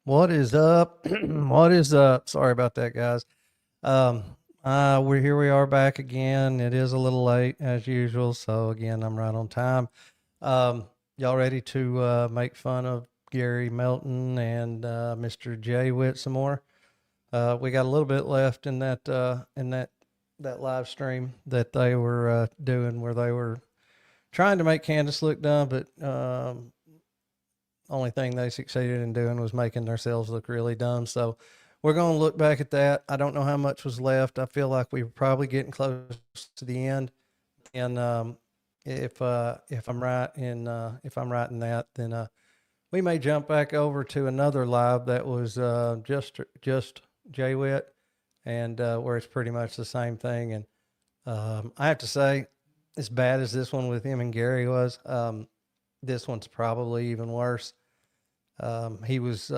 What is up? What is up? Sorry about that, guys. Um, we're here. We are back again. It is a little late as usual, so again, I'm right on time. Y'all ready to make fun of Gary Melton and Mr. Jay Witt some more? We got a little bit left in that live stream that they were doing, where they were trying to make Candace look dumb, but only thing they succeeded in doing was making themselves look really dumb. So we're going to look back at that. I don't know how much was left. I feel like we were probably getting close to the end. And if I'm right in that, then we may jump back over to another live that was just Jay Witt, and where it's pretty much the same thing. And I have to say, as bad as this one with him and Gary was, this one's probably even worse. He was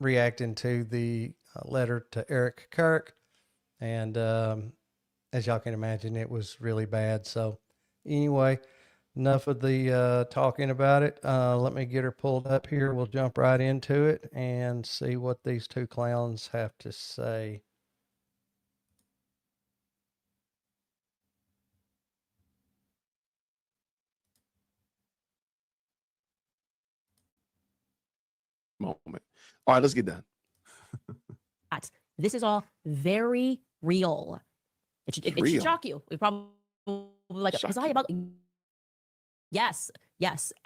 reacting to the letter to Eric Kirk, and as y'all can imagine, it was really bad. So anyway, enough of the talking about it. Let me get her pulled up here. We'll jump right into it and see what these two clowns have to say. Moment. All right, let's get done. This is all very real. It should shock you. We probably like it. Was I about? Yes,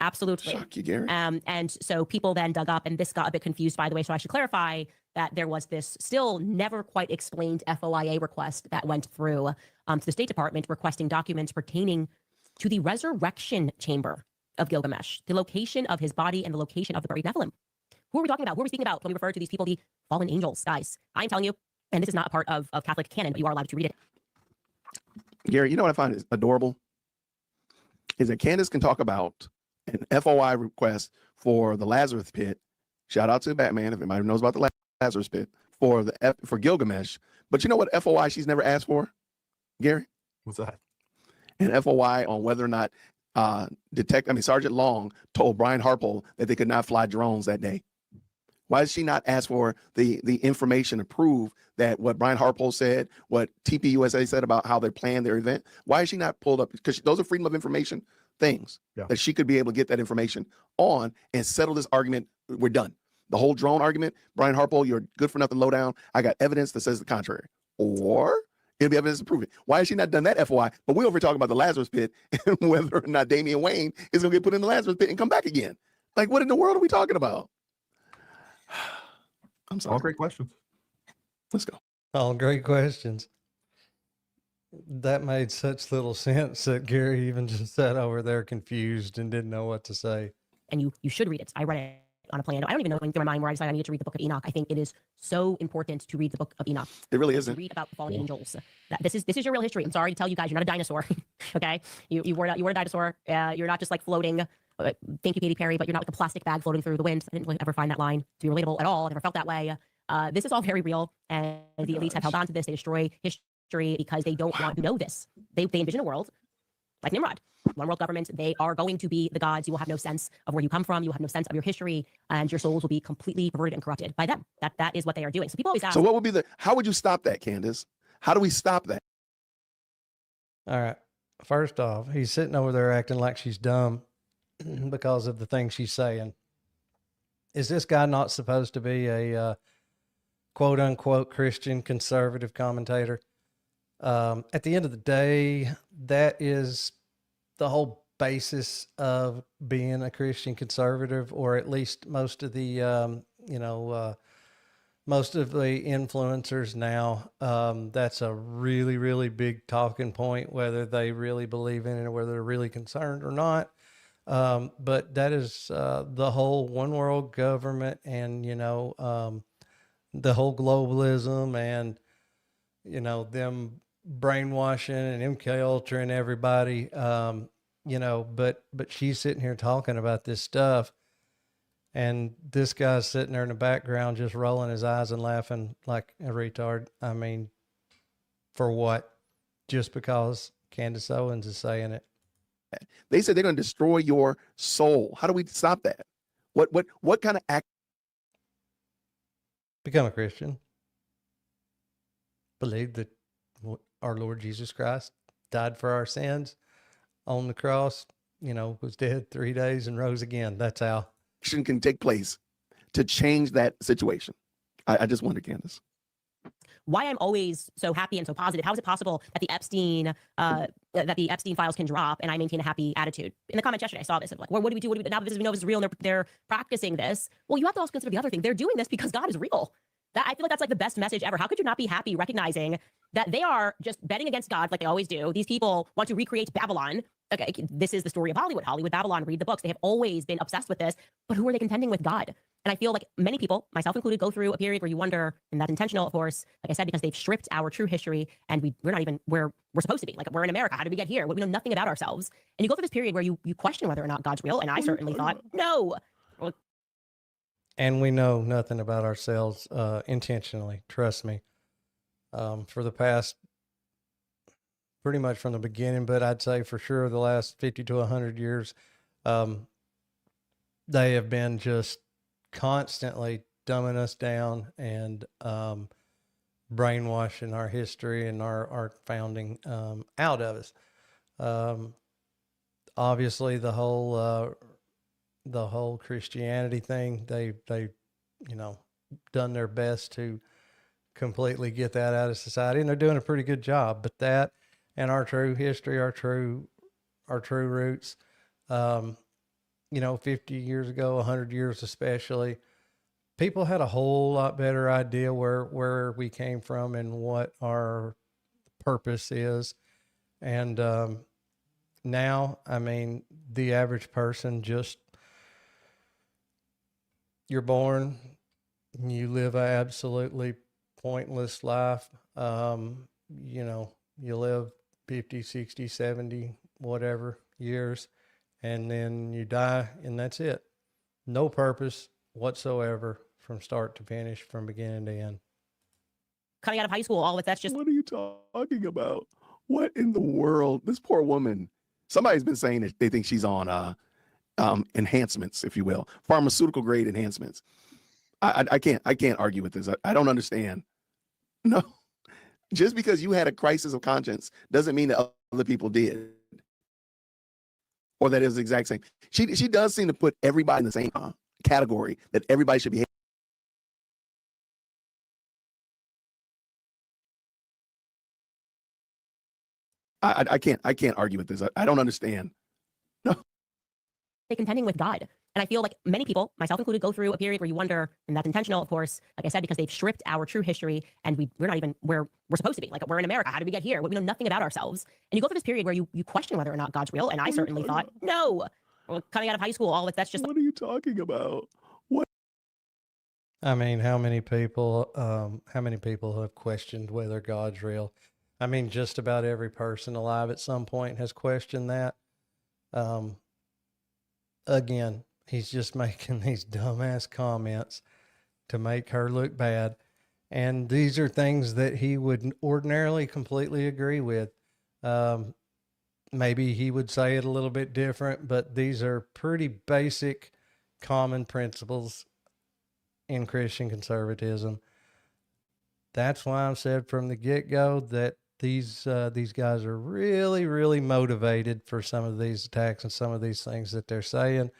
absolutely. Shock you, Gary. And so people then dug up, and this got a bit confused, by the way. So I should clarify that there was this still never quite explained FOIA request that went through to the State Department requesting documents pertaining to the resurrection chamber of Gilgamesh, the location of his body and the location of the buried Nephilim. Who are we talking about? Who are we speaking about when we refer to these people, the fallen angels, guys? I'm telling you, and this is not a part of Catholic canon, but you are allowed to read it. Gary, you know what I find is adorable? Is that Candace can talk about an FOI request for the Lazarus pit. Shout out to Batman, if anybody knows about the Lazarus pit, for Gilgamesh. But you know what FOI she's never asked for, Gary? What's that? An FOI on whether or not Sergeant Long told Brian Harpole that they could not fly drones that day. Why did she not ask for the information to prove that what Brian Harpole said, what TPUSA said about how they planned their event? Why is she not pulled up? Because those are freedom of information things that she could be able to get that information on and settle this argument. We're done. The whole drone argument, Brian Harpole, you're good for nothing, low down. I got evidence that says the contrary. Or it'll be evidence to prove it. Why has she not done that FOI? But we're over talking about the Lazarus pit and whether or not Damian Wayne is going to get put in the Lazarus pit and come back again. Like, what in the world are we talking about? I'm sorry. All great questions. Let's go. All great questions. That made such little sense that Gary even just sat over there confused and didn't know what to say. And you should read it. I read it on a plane. I don't even know going through my mind where I decided I need to read the book of Enoch. I think it is so important to read the book of Enoch. It really isn't. Read about the fallen angels. This is your real history. I'm sorry to tell you guys, you're not a dinosaur. Okay, you were a dinosaur. You're not just like floating. Thank you, Katy Perry, but you're not like a plastic bag floating through the wind. I didn't really ever find that line to be relatable at all. I never felt that way. This is all very real, and the elites have held on to this. They destroy history because they don't want to know this. They envision a world like Nimrod, one world government. They are going to be the gods. You will have no sense of where you come from. You will have no sense of your history, and your souls will be completely perverted and corrupted by them. That is what they are doing. So people always ask. So what would be how would you stop that, Candace? How do we stop that? All right. First off, he's sitting over there acting like she's dumb because of the things she's saying. Is this guy not supposed to be a quote unquote Christian conservative commentator? At the end of the day, that is the whole basis of being a Christian conservative, or at least most of the, most of the influencers now. That's a really, really big talking point, whether they really believe in it or whether they're really concerned or not. But that is the whole one world government and, the whole globalism and, them brainwashing and MK Ultra and everybody, but she's sitting here talking about this stuff, and this guy's sitting there in the background just rolling his eyes and laughing like a retard. I mean, for what? Just because Candace Owens is saying it. They said they're going to destroy your soul. How do we stop that? What kind of act? become a Christian, believe that our Lord Jesus Christ died for our sins on the cross, was dead 3 days and rose again. That's how. Action can take place to change that situation. I just wonder, Candace. Why I'm always so happy and so positive. How is it possible that the Epstein files can drop and I maintain a happy attitude? In the comments yesterday, I saw this. I'm like, well, what do we do? What do we do? Now that we know this is real and they're practicing this. Well, you have to also consider the other thing. They're doing this because God is real. That I feel like that's like the best message ever. How could you not be happy recognizing that they are just betting against God like they always do? These people want to recreate Babylon. Okay, this is the story of Hollywood. Hollywood, Babylon, read the books. They have always been obsessed with this. But who are they contending with? God. And I feel like many people, myself included, go through a period where you wonder, and that's intentional, of course, like I said, because they've stripped our true history and we're not even where we're supposed to be. Like, we're in America. How did we get here? We know nothing about ourselves. And you go through this period where you question whether or not God's real. And I certainly thought, no. And we know nothing about ourselves intentionally. Trust me. For the past, pretty much from the beginning, but I'd say for sure the last 50 to 100 years, they have been just constantly dumbing us down and brainwashing our history and our founding out of us. Obviously, the whole Christianity thing, they done their best to completely get that out of society, and they're doing a pretty good job. But that and our true history, our true roots, 50 years ago, 100 years especially, people had a whole lot better idea where we came from and what our purpose is. And now, I mean, the average person you're born, you live an absolutely pointless life. You live 50, 60, 70, whatever years, and then you die, and that's it. No purpose whatsoever from start to finish, from beginning to end. Coming out of high school, all of it, that's just... What are you talking about? What in the world? This poor woman. Somebody's been saying that they think she's on enhancements, if you will, pharmaceutical grade enhancements. I can't argue with this. I don't understand. No, just because you had a crisis of conscience doesn't mean that other people did, or that it was the exact same. She does seem to put everybody in the same category that everybody should be. I can't argue with this. I don't understand. No. Contending with God. And I feel like many people, myself included, go through a period where you wonder, and that's intentional, of course, like I said, because they've stripped our true history and we're not even where we're supposed to be. Like, we're in America. How did we get here? We know nothing about ourselves. And you go through this period where you question whether or not God's real. And I certainly thought, no. Well, coming out of high school, all of it, that's just... What are you talking about? What? I mean, how many people have questioned whether God's real? I mean, just about every person alive at some point has questioned that. Again, he's just making these dumbass comments to make her look bad. And these are things that he would ordinarily completely agree with. Maybe he would say it a little bit different, but these are pretty basic, common principles in Christian conservatism. That's why I've said from the get-go that these guys are really, really motivated for some of these attacks and some of these things that they're saying.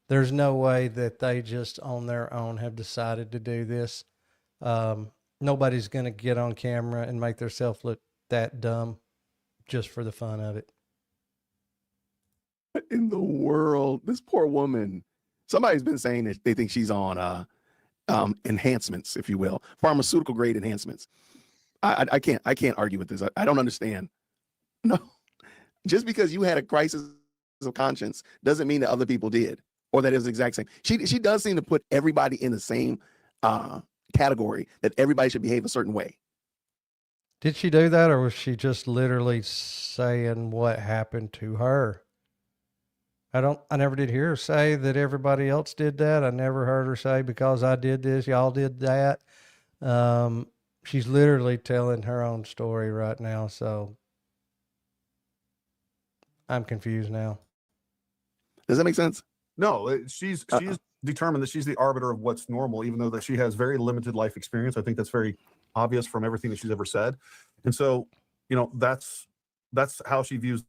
There's no way that they just on their own have decided to do this. Nobody's going to get on camera and make themselves look that dumb just for the fun of it. What in the world? This poor woman. Somebody's been saying that they think she's on enhancements, if you will, pharmaceutical grade enhancements. I can't argue with this. I don't understand. No, just because you had a crisis of conscience doesn't mean that other people did, or that it was the exact same. She does seem to put everybody in the same category that everybody should behave a certain way. Did she do that, or was she just literally saying what happened to her? I never did hear her say that everybody else did that. I never heard her say, because I did this, y'all did that. She's literally telling her own story right now, so I'm confused now. Does that make sense? No, she's determined that she's the arbiter of what's normal, even though that she has very limited life experience. I think that's very obvious from everything that she's ever said. And so, you know, that's how she views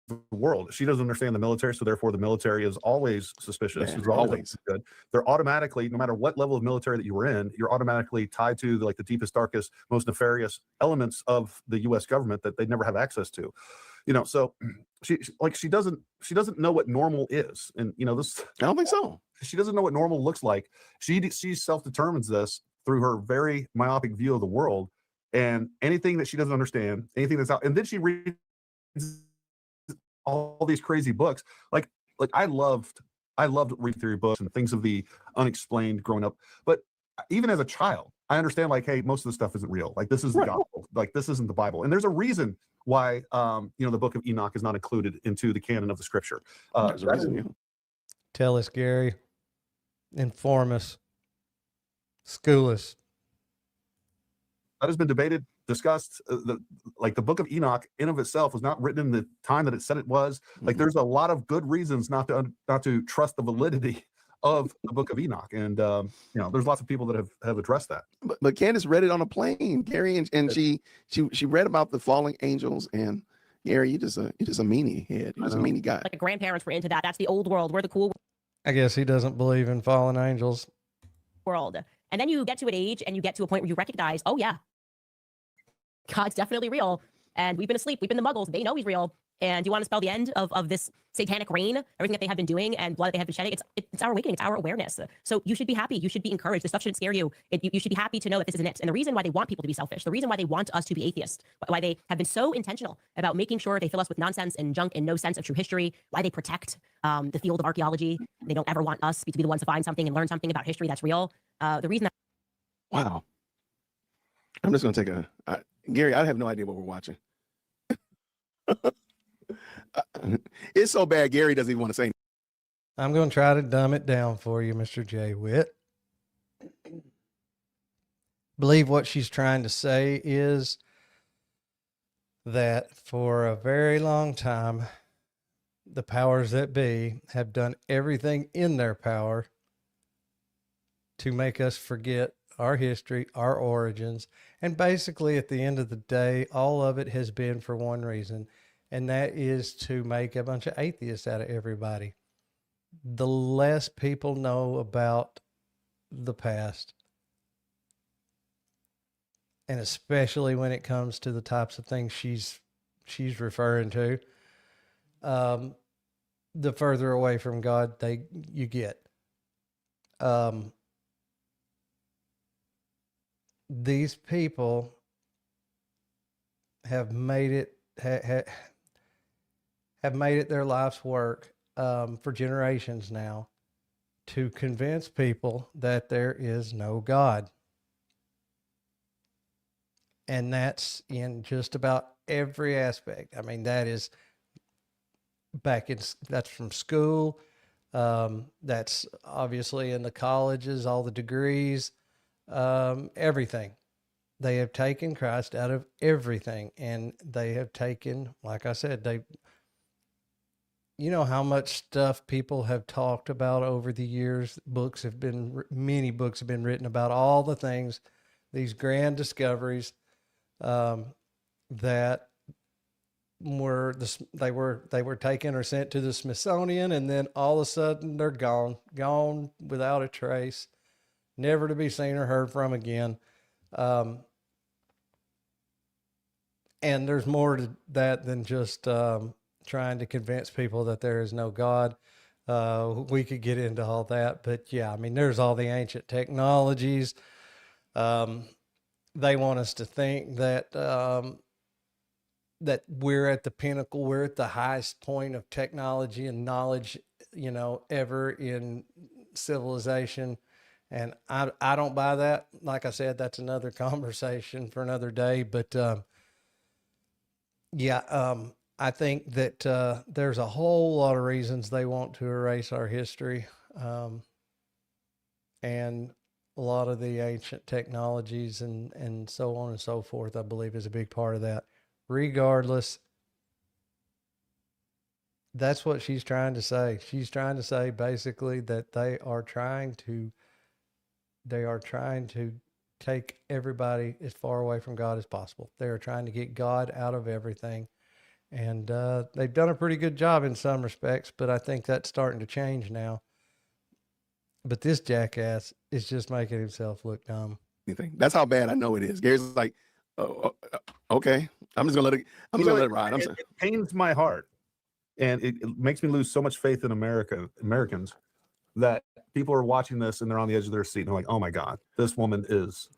the world. She doesn't understand the military, so therefore the military is always suspicious. Man, It's always always. good. They're automatically, no matter what level of military that you were in, you're automatically tied to the deepest, darkest, most nefarious elements of the U.S. government that they never have access to. You know, so she doesn't know what normal is, and you know this. I don't think so. She doesn't know what normal looks like. She self-determines this through her very myopic view of the world, and anything that she doesn't understand, anything that's out, and then she reads all these crazy books. Like I loved reading theory books and things of the unexplained growing up. But even as a child, I understand hey, most of the stuff isn't real. Like this is the gospel. Like this isn't the Bible. And there's a reason why you know, the book of Enoch is not included into the canon of the scripture. There's a reason. Tell us, Gary. Inform us. School us. That has been debated, discussed. The book of Enoch in of itself was not written in the time that it said it was. Like there's a lot of good reasons not to trust the validity of the book of Enoch. And you know, there's lots of people that have addressed that. But Candace read it on a plane, Gary, and she read about the falling angels. And Gary, you just a meanie head. You're just a meanie guy. Like the grandparents were into that. That's the old world. We're the cool I guess he doesn't believe in fallen angels. world. And then you get to an age and you get to a point where you recognize, oh yeah, God's definitely real. And we've been asleep. We've been the muggles. They know he's real. And you want to spell the end of this satanic reign, everything that they have been doing and blood that they have been shedding. It's our awakening. It's our awareness. So you should be happy. You should be encouraged. This stuff shouldn't scare you. You should be happy to know that this isn't it. And the reason why they want people to be selfish, the reason why they want us to be atheists, why they have been so intentional about making sure they fill us with nonsense and junk and no sense of true history, why they protect the field of archaeology. They don't ever want us to be the ones to find something and learn something about history that's real. The reason that Wow. I'm just going to take Gary, I have no idea what we're watching. It's so bad, Gary doesn't even want to say. I'm going to try to dumb it down for you, Mr. J. Witt. Believe what she's trying to say is that for a very long time, the powers that be have done everything in their power to make us forget our history, our origins. And basically, at the end of the day, all of it has been for one reason, and that is to make a bunch of atheists out of everybody. The less people know about the past, and especially when it comes to the types of things she's referring to, the further away from God you get. These people have made it have made it their life's work for generations now to convince people that there is no God. And that's in just about every aspect. I mean, that is that's from school. That's obviously in the colleges, all the degrees, everything. They have taken Christ out of everything, and they have taken, like I said, you know how much stuff people have talked about over the years. Many books have been written about all the things, these grand discoveries that they were taken or sent to the Smithsonian, and then all of a sudden they're gone without a trace, never to be seen or heard from again. And there's more to that than just trying to convince people that there is no God. We could get into all that, but yeah, I mean, there's all the ancient technologies. They want us to think that that we're at the pinnacle, we're at the highest point of technology and knowledge, ever in civilization. And I don't buy that. Like I said, that's another conversation for another day. But I think that there's a whole lot of reasons they want to erase our history. And a lot of the ancient technologies and so on and so forth, I believe, is a big part of that. Regardless, That's what she's trying to say. She's trying to say basically that they are trying to take everybody as far away from God as possible. They are trying to get God out of everything. And they've done a pretty good job in some respects, but I think that's starting to change now. But this jackass is just making himself look dumb. Anything. That's how bad I know it is. Gary's like, oh, okay, I'm just gonna let it. I'm just gonna let it ride. I'm it, sorry. it pains my heart, and it makes me lose so much faith in Americans, that people are watching this and they're on the edge of their seat and they're like, oh my God, this woman is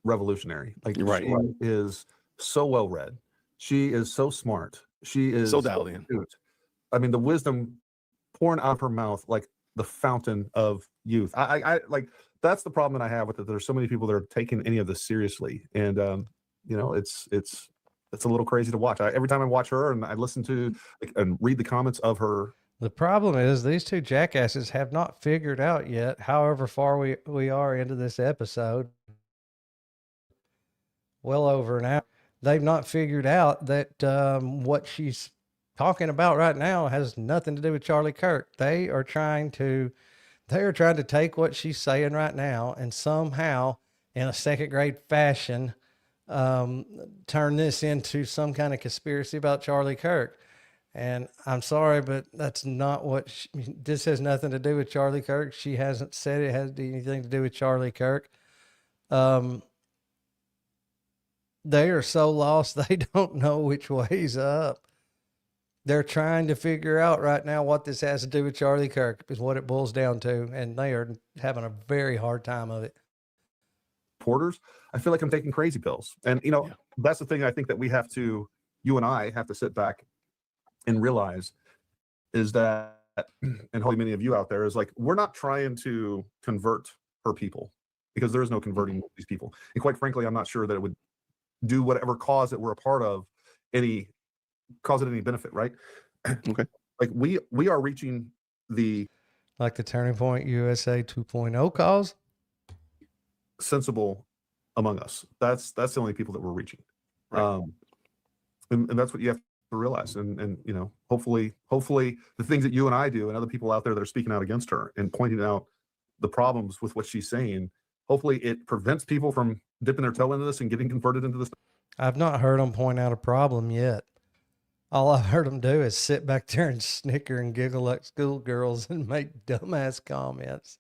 revolutionary. Like, You're right. she is so well read. She is so smart. She is So dialed in. astute. I mean, the wisdom pouring out of her mouth like the fountain of youth. I like, that's the problem that I have with it. There's so many people that are taking any of this seriously, and you know, it's a little crazy to watch. Every time I watch her and I listen to and read the comments of her. The problem is these two jackasses have not figured out yet, however far we are into this episode, well over an hour, they've not figured out that what she's talking about right now has nothing to do with Charlie Kirk. They are trying to take what she's saying right now and somehow, in a second grade fashion, turn this into some kind of conspiracy about Charlie Kirk. And I'm sorry, but that's not what this has nothing to do with Charlie Kirk. She hasn't said it has anything to do with Charlie Kirk. They are so lost, they don't know which way's up. They're trying to figure out right now what this has to do with Charlie Kirk is what it boils down to. And they are having a very hard time of it. Porters, I feel like I'm taking crazy pills. And, you know, that's the thing I think that you and I have to sit back and realize is that, and hopefully many of you out there, is like, we're not trying to convert her people, because there is no converting these people. And quite frankly, I'm not sure that it would do whatever cause that we're a part of any benefit, right? Okay. Like we are reaching like the Turning Point USA 2.0 cause. Sensible among us. That's the only people that we're reaching. Right. And that's what you have to realize. And you know, hopefully the things that you and I do and other people out there that are speaking out against her and pointing out the problems with what she's saying, hopefully it prevents people from dipping their toe into this and getting converted into this. I've not heard them point out a problem yet. All I've heard them do is sit back there and snicker and giggle like schoolgirls and make dumbass comments.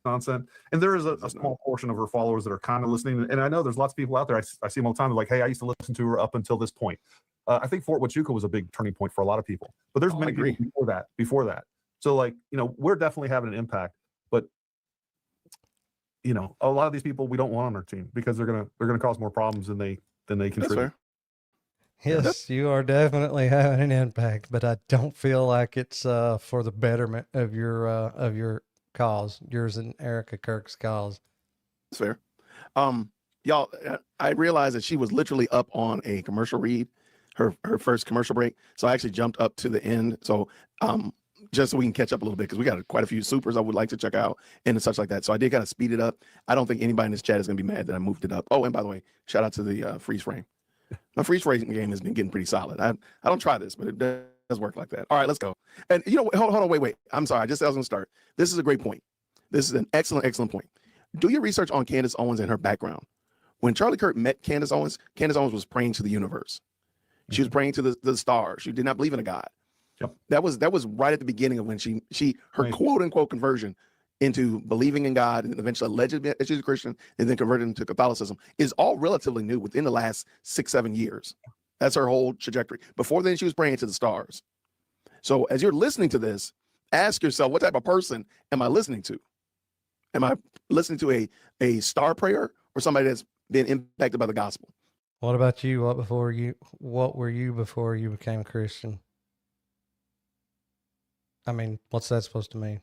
Nonsense. And there is a small portion of her followers that are kind of listening. And I know there's lots of people out there. I see them all the time. They're like, hey, I used to listen to her up until this point. I think Fort Huachuca was a big turning point for a lot of people. But there's many people before that. So, like, you know, we're definitely having an impact. But, you know, a lot of these people we don't want on our team because they're gonna cause more problems than they contribute. That's fair. Yes, you are definitely having an impact, but I don't feel like it's for the betterment of your cause, yours and Erica Kirk's cause. That's fair. Y'all, I realized that she was literally up on a commercial read, her first commercial break. So I actually jumped up to the end. So just so we can catch up a little bit, because we got quite a few supers I would like to check out and such like that. So I did kind of speed it up. I don't think anybody in this chat is going to be mad that I moved it up. Oh, and by the way, shout out to the freeze frame. My freeze frame game has been getting pretty solid. I don't try this, but it does work like that. All right, let's go. And you know, hold on, wait. I'm sorry. I was going to start. This is a great point. This is an excellent point. Do your research on Candace Owens and her background. When Charlie Kirk met Candace Owens was praying to the universe. She was praying to the stars. She did not believe in a God. Yep. That was right at the beginning of when her quote unquote conversion into believing in God, and eventually allegedly she's a Christian and then converted into Catholicism, is all relatively new within the last 6-7 years. That's her whole trajectory. Before then, she was praying to the stars. So as you're listening to this, ask yourself, what type of person am I listening to? Am I listening to a star prayer or somebody that's been impacted by the gospel? What about you? What were you before you became a Christian? I mean, what's that supposed to mean?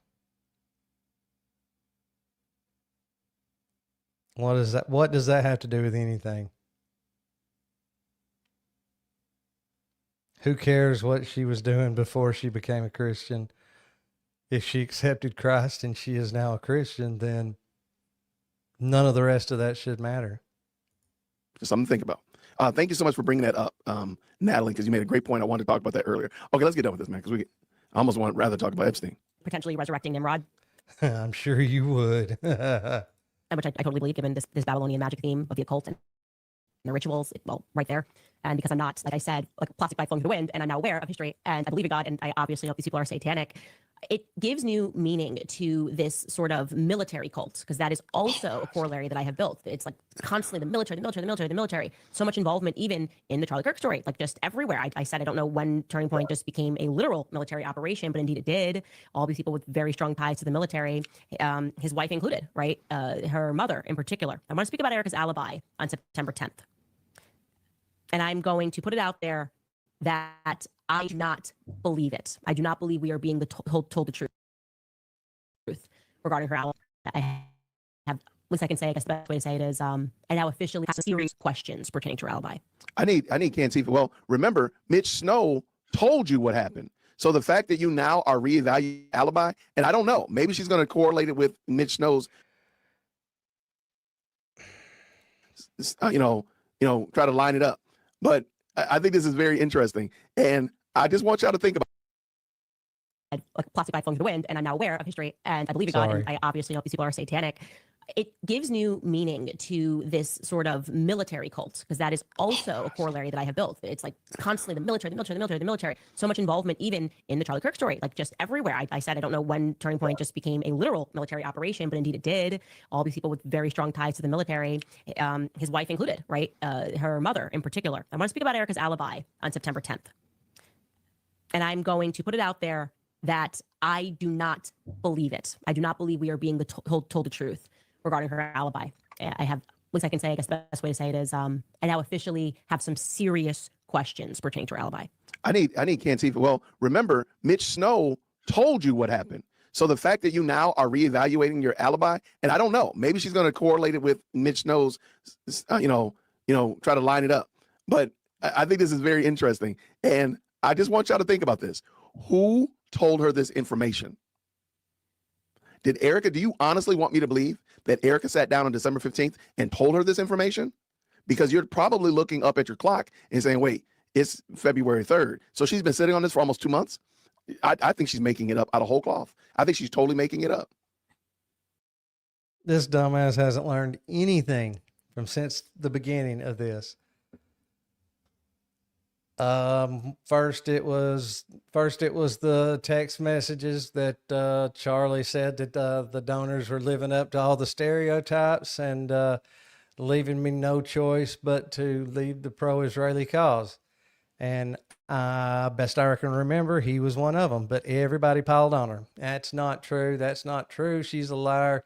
What does that have to do with anything? Who cares what she was doing before she became a Christian? If she accepted Christ and she is now a Christian, then none of the rest of that should matter. Just something to think about. Thank you so much for bringing that up, Natalie, because you made a great point. I wanted to talk about that earlier. Okay, let's get done with this, man, because I almost want rather talk about Epstein. potentially resurrecting Nimrod, I'm sure you would. and which I totally believe, given this Babylonian magic theme of the occult and the rituals, well, right there. And because I'm not, like I said, like a plastic bag flowing through the wind, and I'm now aware of history, and I believe in God, and I obviously know these people are satanic, it gives new meaning to this sort of military cult, because that is also a corollary that I have built. It's like constantly the military, the military, the military, the military. So much involvement even in the Charlie Kirk story, like just everywhere. I said I don't know when Turning Point just became a literal military operation, but indeed it did. All these people with very strong ties to the military, his wife included, right? Her mother in particular. I want to speak about Erica's alibi on September 10th. And I'm going to put it out there that I do not believe it. I do not believe we are being told the truth regarding her alibi. I have, at least I can say, I guess the best way to say it is, I now officially have a series of questions pertaining to her alibi. I need Candace. Well, remember, Mitch Snow told you what happened. So the fact that you now are reevaluating alibi, and I don't know, maybe she's going to correlate it with Mitch Snow's, try to line it up. But I think this is very interesting. And I just want y'all to think about Like a plastic bag flowing through the wind, and I'm now aware of history, and I believe in God, Sorry. and I obviously know these people are satanic. It gives new meaning to this sort of military cult, because that is also a corollary that I have built. It's like constantly the military, the military, the military, the military. So much involvement even in the Charlie Kirk story, like just everywhere. I said I don't know when Turning Point just became a literal military operation, but indeed it did. All these people with very strong ties to the military, his wife included, right? Her mother in particular. I want to speak about Erica's alibi on September 10th. And I'm going to put it out there that I do not believe it. I do not believe we are being told the truth regarding her alibi. I have, at least I can say, I guess the best way to say it is, I now officially have some serious questions pertaining to her alibi. I need Candace. Well, remember, Mitch Snow told you what happened. So the fact that you now are reevaluating your alibi, and I don't know, maybe she's going to correlate it with Mitch Snow's, try to line it up. But I think this is very interesting. And I just want y'all to think about this. Who told her this information? Do you honestly want me to believe that Erica sat down on December 15th and told her this information? Because you're probably looking up at your clock and saying, wait, it's February 3rd. So she's been sitting on this for almost 2 months. I think she's making it up out of whole cloth. I think she's totally making it up. This dumbass hasn't learned anything from since the beginning of this. First it was the text messages that Charlie said that the donors were living up to all the stereotypes and leaving me no choice but to leave the pro-Israeli cause. And best I can remember, he was one of them, but everybody piled on her. That's not true. That's not true. She's a liar.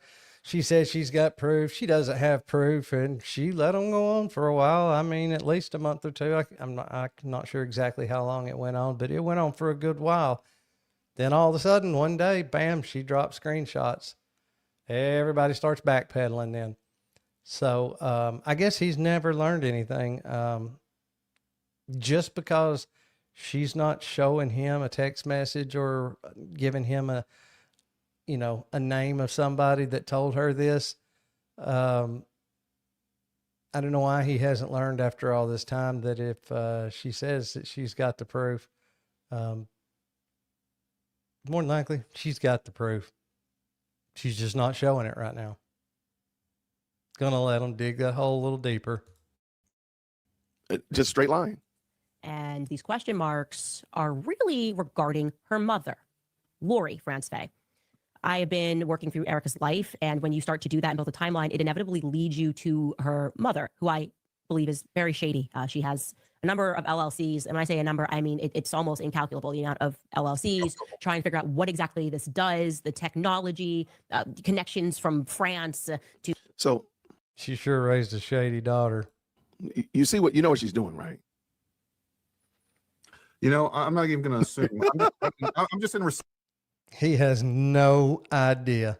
She says she's got proof. She doesn't have proof, and she let them go on for a while. I mean, at least a month or two. I'm not sure exactly how long it went on, but it went on for a good while. Then all of a sudden, one day, bam, she dropped screenshots. Everybody starts backpedaling then. So I guess he's never learned anything. Just because she's not showing him a text message or giving him a name of somebody that told her this. I don't know why he hasn't learned after all this time that if she says that she's got the proof, more than likely she's got the proof. She's just not showing it right now. Gonna let them dig that hole a little deeper. Just straight line. And these question marks are really regarding her mother, Lori France Faye. I have been working through Erica's life, and when you start to do that and build a timeline, it inevitably leads you to her mother, who I believe is very shady. She has a number of LLCs, and when I say a number, I mean it's almost incalculable, the amount of LLCs, trying to figure out what exactly this does, the technology, connections from France to... So she sure raised a shady daughter. You see what she's doing, right? I'm not even going to assume. I'm just in He has no idea.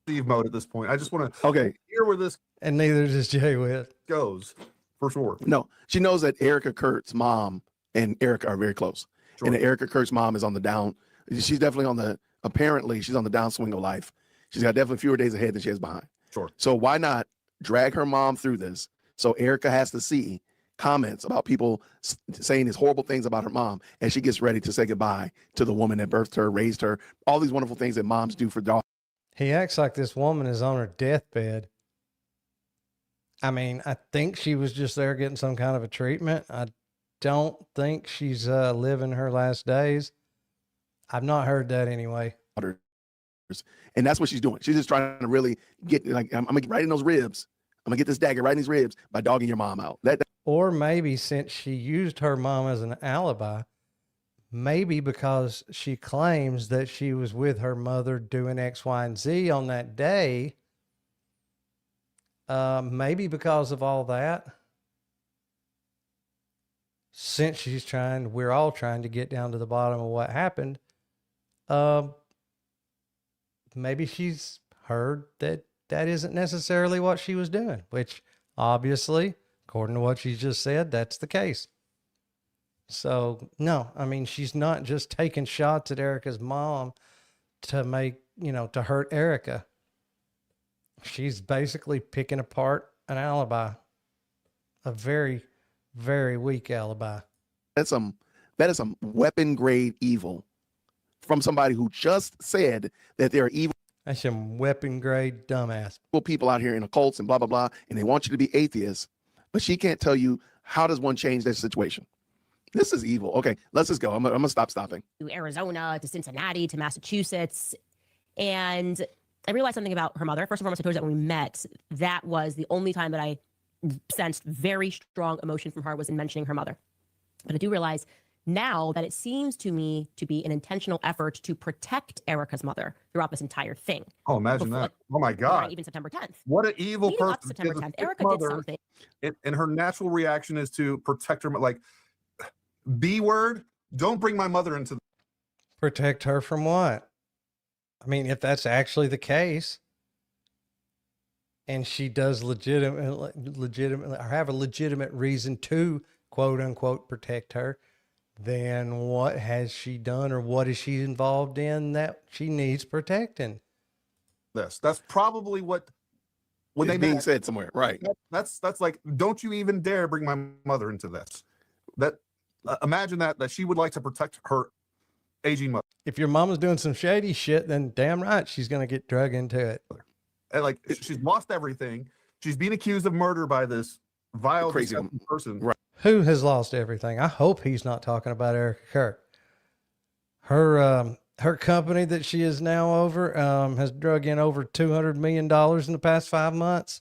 receive mode at this point. I just want to hear where this And neither does Jay Witt. goes, for sure. No, she knows that Erica Kurt's mom and Erica are very close. Sure. And that Erica Kurt's mom is on the down. She's definitely apparently she's on the downswing of life. She's got definitely fewer days ahead than she has behind. Sure. So why not drag her mom through this? So Erica has to see comments about people saying these horrible things about her mom, and she gets ready to say goodbye to the woman that birthed her, raised her, all these wonderful things that moms do for daughters. He acts like this woman is on her deathbed. I mean, I think she was just there getting some kind of a treatment. I don't think she's living her last days. I've not heard that anyway. And that's what she's doing. She's just trying to really get, like, I'm gonna get right in those ribs. I'm gonna get this dagger right in these ribs by dogging your mom out. Or maybe since she used her mom as an alibi, maybe because she claims that she was with her mother doing X, Y, and Z on that day. Maybe because of all that. Since we're all trying to get down to the bottom of what happened. Maybe she's heard that that isn't necessarily what she was doing, which obviously, according to what she just said, that's the case. So, no, I mean, she's not just taking shots at Erica's mom to to hurt Erica. She's basically picking apart an alibi, a very, very weak alibi. That is some weapon grade evil from somebody who just said that there are evil That's some weapon grade dumbass. people out here in occults and blah, blah, blah, and they want you to be atheists, but she can't tell you how does one change that situation. This is evil. Okay, let's just go. I'm gonna stop stopping. To Arizona, to Cincinnati, to Massachusetts. And I realized something about her mother. First and foremost, I told you that when we met, that was the only time that I sensed very strong emotion from her was in mentioning her mother. But I do realize now that it seems to me to be an intentional effort to protect Erica's mother throughout this entire thing. Oh, imagine Before, that. Oh my right, God. even September 10th. What an evil Leading up to person. September She has a 10th, sick Erica did mother, something. and her natural reaction is to protect her. Like, B word, don't bring my mother into Protect her from what? I mean, if that's actually the case, and she does legitimately or have a legitimate reason to quote unquote protect her, then what has she done or what is she involved in that she needs protecting? this. That's probably what when It's they being met, said somewhere, right? that's like, don't you even dare bring my mother into this. That imagine that she would like to protect her aging mother. If your mama's doing some shady shit, then damn right she's gonna get drug into it. And like she's lost everything. She's being accused of murder by this vile, Crazy disgusting person. Right. Who has lost everything? I hope he's not talking about Erica Kirk. Her company that she is now over has drug in over $200 million in the past 5 months.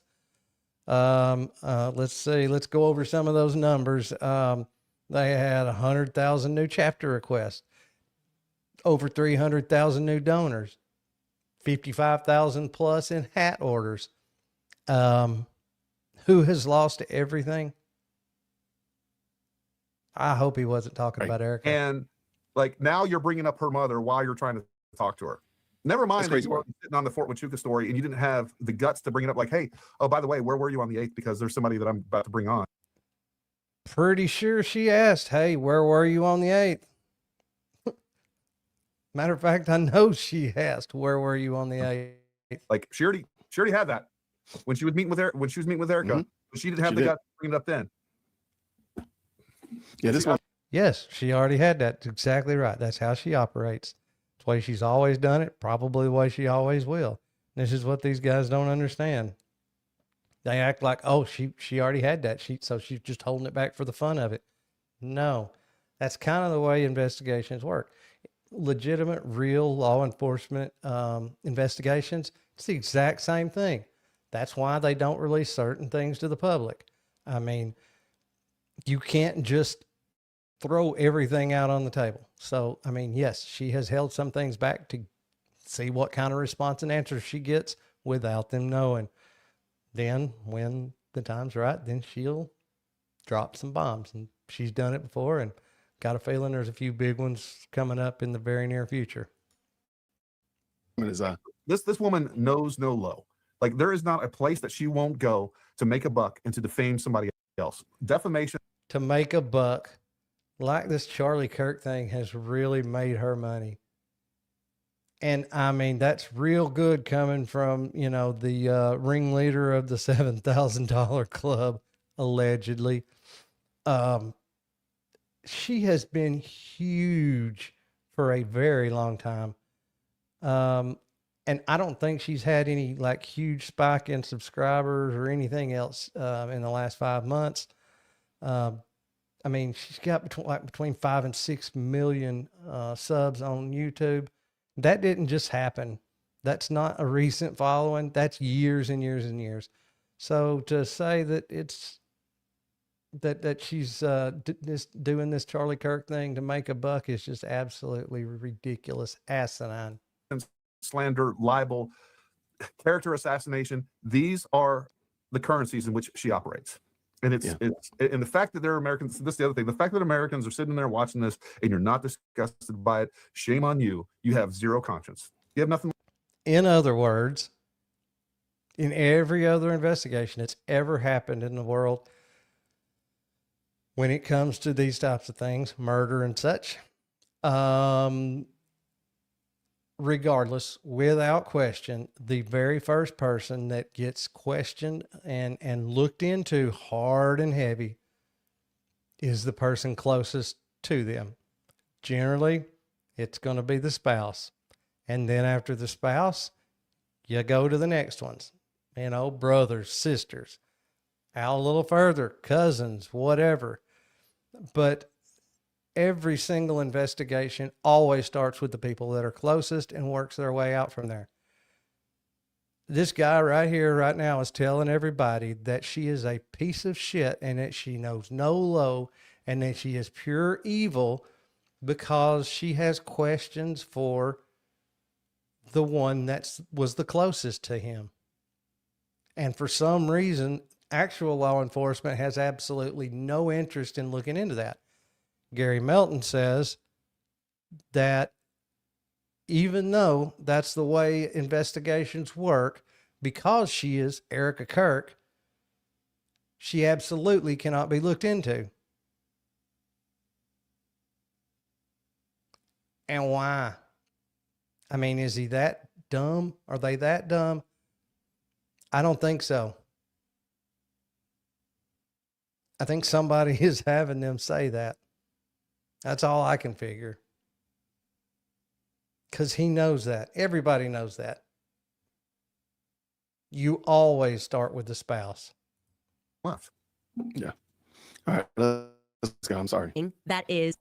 Let's see. Let's go over some of those numbers. They had 100,000 new chapter requests, over 300,000 new donors, 55,000 plus in hat orders. Who has lost everything? I hope he wasn't talking about Erica. And like now you're bringing up her mother while you're trying to talk to her. Never mind that you were sitting on the Fort Huachuca story and you didn't have the guts to bring it up like, hey, oh, by the way, where were you on the 8th? Because there's somebody that I'm about to bring on. Pretty sure she asked, hey, where were you on the 8th? Matter of fact, I know she asked, where were you on the 8th? Like she already had that when she was meeting with Erica. When she was meeting with Erica, but she didn't have the guts to bring it up then. Yeah, this one. Yes, she already had that. That's exactly right. That's how she operates. It's the way she's always done it, probably the way she always will. This is what these guys don't understand. They act like, oh, she already had that. So she's just holding it back for the fun of it. No, that's kind of the way investigations work. Legitimate, real law enforcement investigations, it's the exact same thing. That's why they don't release certain things to the public. I mean, you can't just throw everything out on the table. So, I mean, yes, she has held some things back to see what kind of response and answer she gets without them knowing. Then when the time's right, then she'll drop some bombs, and she's done it before, and got a feeling there's a few big ones coming up in the very near future. This woman knows no low. Like there is not a place that she won't go to make a buck and to defame somebody else. Defamation. To make a buck, like this Charlie Kirk thing has really made her money. And I mean, that's real good coming from, the ringleader of the $7,000 club, allegedly. Um, she has been huge for a very long time. And I don't think she's had any like huge spike in subscribers or anything else in the last 5 months. Um, I mean, she's got between 5 and 6 million subs on YouTube. That didn't just happen. That's not a recent following. That's years and years and years. So to say that it's that she's doing this Charlie Kirk thing to make a buck is just absolutely ridiculous, asinine. Slander, libel, character assassination. These are the currencies in which she operates. And it's and the fact that they're Americans, this is the other thing. The fact that Americans are sitting there watching this and you're not disgusted by it, shame on you. You have zero conscience. You have nothing. In other words, in every other investigation that's ever happened in the world, when it comes to these types of things, murder and such, regardless, without question, the very first person that gets questioned and looked into hard and heavy is the person closest to them. Generally, it's going to be the spouse. And then after the spouse, you go to the next ones, you know, brothers, sisters, out a little further, cousins, whatever. But every single investigation always starts with the people that are closest and works their way out from there. This guy right here, right now, is telling everybody that she is a piece of shit and that she knows no low and that she is pure evil because she has questions for the one that was the closest to him. And for some reason, actual law enforcement has absolutely no interest in looking into that. Gary Melton says that even though that's the way investigations work, because she is Erica Kirk, she absolutely cannot be looked into. And why? I mean, is he that dumb? Are they that dumb? I don't think so. I think somebody is having them say that. That's all I can figure. Because he knows that. Everybody knows that. You always start with the spouse. Left. Yeah. All right. Let's go. I'm sorry. That is,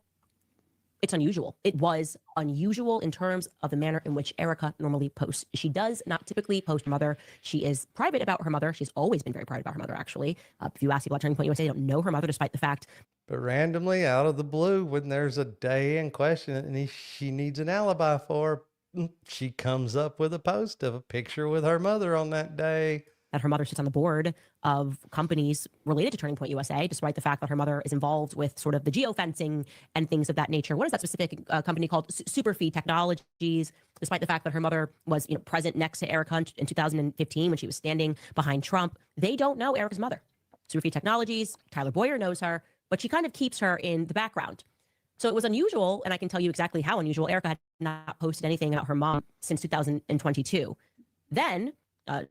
it's unusual. It was unusual in terms of the manner in which Erica normally posts. She does not typically post her mother. She is private about her mother. She's always been very private about her mother, actually. If you ask people at Turning Point USA, they don't know her mother, despite the fact. But randomly, out of the blue, when there's a day in question and she needs an alibi for, she comes up with a post of a picture with her mother on that day. That her mother sits on the board of companies related to Turning Point USA, despite the fact that her mother is involved with sort of the geofencing and things of that nature. What is that specific company called? Superfeed Technologies, despite the fact that her mother was, you know, present next to Erica in 2015 when she was standing behind Trump. They don't know Erica's mother. Superfeed Technologies, Tyler Boyer knows her, but she kind of keeps her in the background. So it was unusual, and I can tell you exactly how unusual. Erica had not posted anything about her mom since 2022. Then,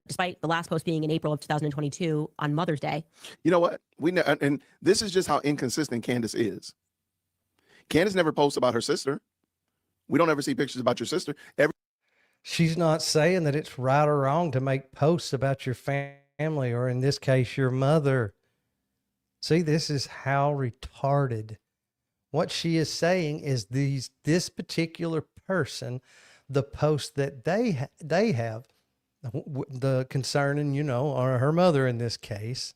despite the last post being in April of 2022 on Mother's Day. You know what? We know, and this is just how inconsistent Candace is. Candace never posts about her sister. We don't ever see pictures about your sister. She's not saying that it's right or wrong to make posts about your family, or in this case, your mother. See, this is how retarded. What she is saying is this particular person, the post that they have, the concerning, you know, or her mother in this case,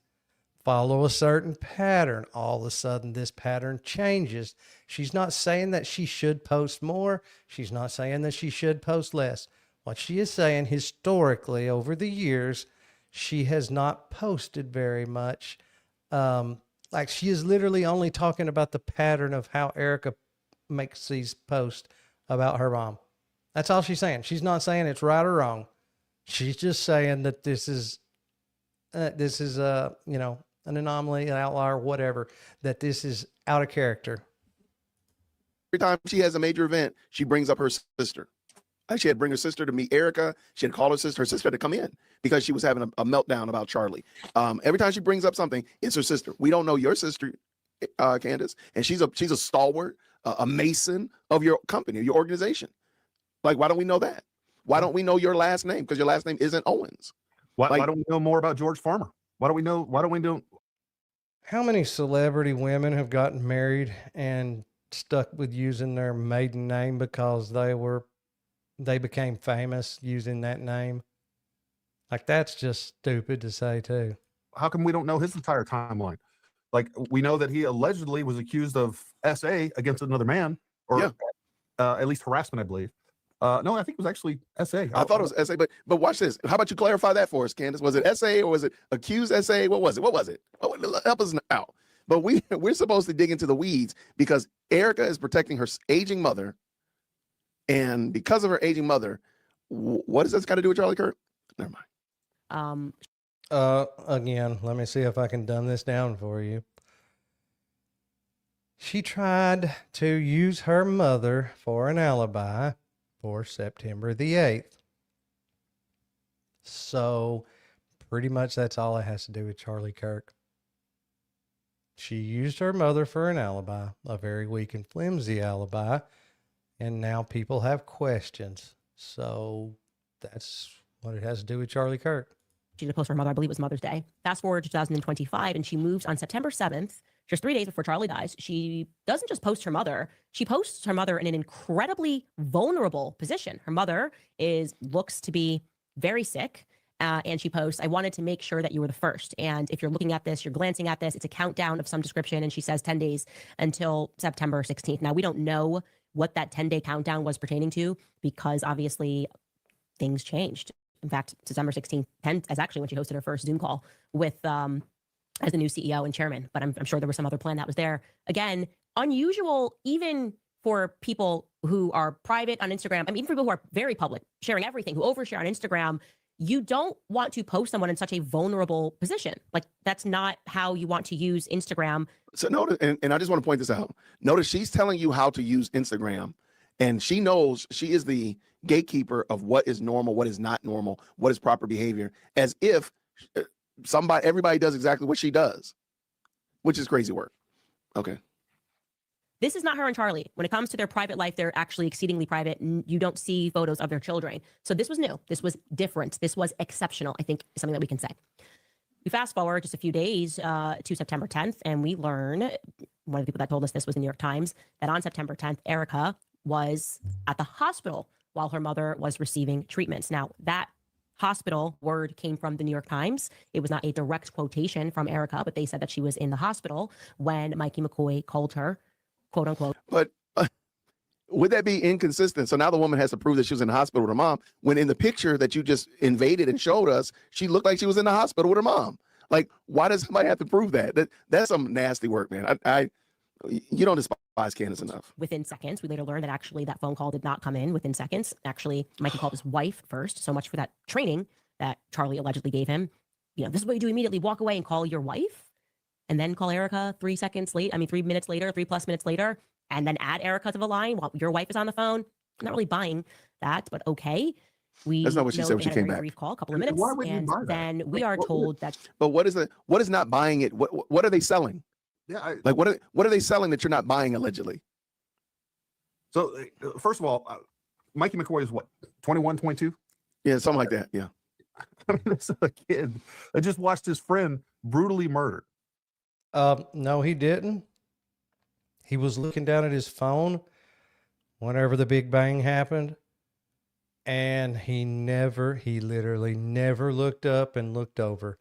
follow a certain pattern. All of a sudden, this pattern changes. She's not saying that she should post more. She's not saying that she should post less. What she is saying, historically, over the years, she has not posted very much. Like, she is literally only talking about the pattern of how Erica makes these posts about her mom. That's all she's saying. She's not saying it's right or wrong. She's just saying that this is you know, an anomaly, an outlier, whatever, that this is out of character. Every time she has a major event, she brings up her sister. She had to bring her sister to meet Erica. She had to call her sister to come in because she was having a meltdown about Charlie. Every time she brings up something, it's her sister. We don't know your sister. Candace, and she's a stalwart, a mason of your company, your organization. Like, why don't we know that? Why don't we know your last name? Because your last name isn't Owens. Why Like- don't we know more about George Farmer? Why don't we know? Why don't we know? How many celebrity women have gotten married and stuck with using their maiden name because they became famous using that name? Like, that's just stupid to say too. How come we don't know his entire timeline? Like, we know that he allegedly was accused of SA against another man, or Yeah. At least harassment, I believe. No, I think it was actually SA. I thought it was SA, but watch this. How about you clarify that for us, Candace? Was it SA or was it accused SA? What was it? What was it? Oh, help us out. But we're supposed to dig into the weeds because Erica is protecting her aging mother, and because of her aging mother, what does this got to do with Charlie Kirk? Never mind. Again, let me see if I can dumb this down for you. She tried to use her mother for an alibi for September the 8th. So pretty much that's all it has to do with Charlie Kirk. She used her mother for an alibi, a very weak and flimsy alibi, and now people have questions. So that's what it has to do with Charlie Kirk. She did a post for her mother, I believe it was Mother's Day. Fast forward to 2025, and she moves on September 7th, just 3 days before Charlie dies. She doesn't just post her mother, she posts her mother in an incredibly vulnerable position. Her mother looks to be very sick. And she posts, I wanted to make sure that you were the first. And if you're looking at this, you're glancing at this, it's a countdown of some description. And she says 10 days until September 16th. Now, we don't know what that 10-day countdown was pertaining to because obviously things changed. In fact, December 16th is actually when she hosted her first Zoom call with as the new CEO and chairman. But I'm sure there was some other plan that was there. Again, unusual even for people who are private on Instagram. I mean, even for people who are very public, sharing everything, who overshare on Instagram. You don't want to post someone in such a vulnerable position. Like, that's not how you want to use Instagram. So notice, and I just want to point this out. Notice she's telling you how to use Instagram, and she knows she is the gatekeeper of what is normal, what is not normal, what is proper behavior, as if everybody does exactly what she does, which is crazy work. Okay. This is not her and Charlie. When it comes to their private life, they're actually exceedingly private. And you don't see photos of their children. So this was new. This was different. This was exceptional, I think, is something that we can say. We fast forward just a few days to September 10th, and we learn, one of the people that told us this was the New York Times, that on September 10th, Erica was at the hospital while her mother was receiving treatments. Now, that hospital word came from the New York Times. It was not a direct quotation from Erica, but they said that she was in the hospital when Mikey McCoy called her, quote unquote. But would that be inconsistent? So now the woman has to prove that she was in the hospital with her mom, when in the picture that you just invaded and showed us, she looked like she was in the hospital with her mom. Like, why does somebody have to prove that? That's some nasty work, man. You don't despise Candace enough. Within seconds, we later learned that actually that phone call did not come in within seconds. Actually, Mikey called his wife first. So much for that training that Charlie allegedly gave him. You know, this is what you do immediately. Walk away and call your wife. And then call Erica 3 minutes later, 3+ minutes later, and then add Erica to the line while your wife is on the phone. I'm not really buying that, but okay. That's not what she said when she came back. Brief call, a couple of minutes, Why would you and buy that? then we are told that. But what is not buying it? What are they selling? Yeah. Like, what are they selling that you're not buying allegedly? So first of all, Mikey McCoy is what, 21, 22? Yeah, something like that. Yeah. I mean, this is a kid that just watched his friend brutally murdered. No, he didn't. He was looking down at his phone whenever the Big Bang happened. And he literally never looked up and looked over.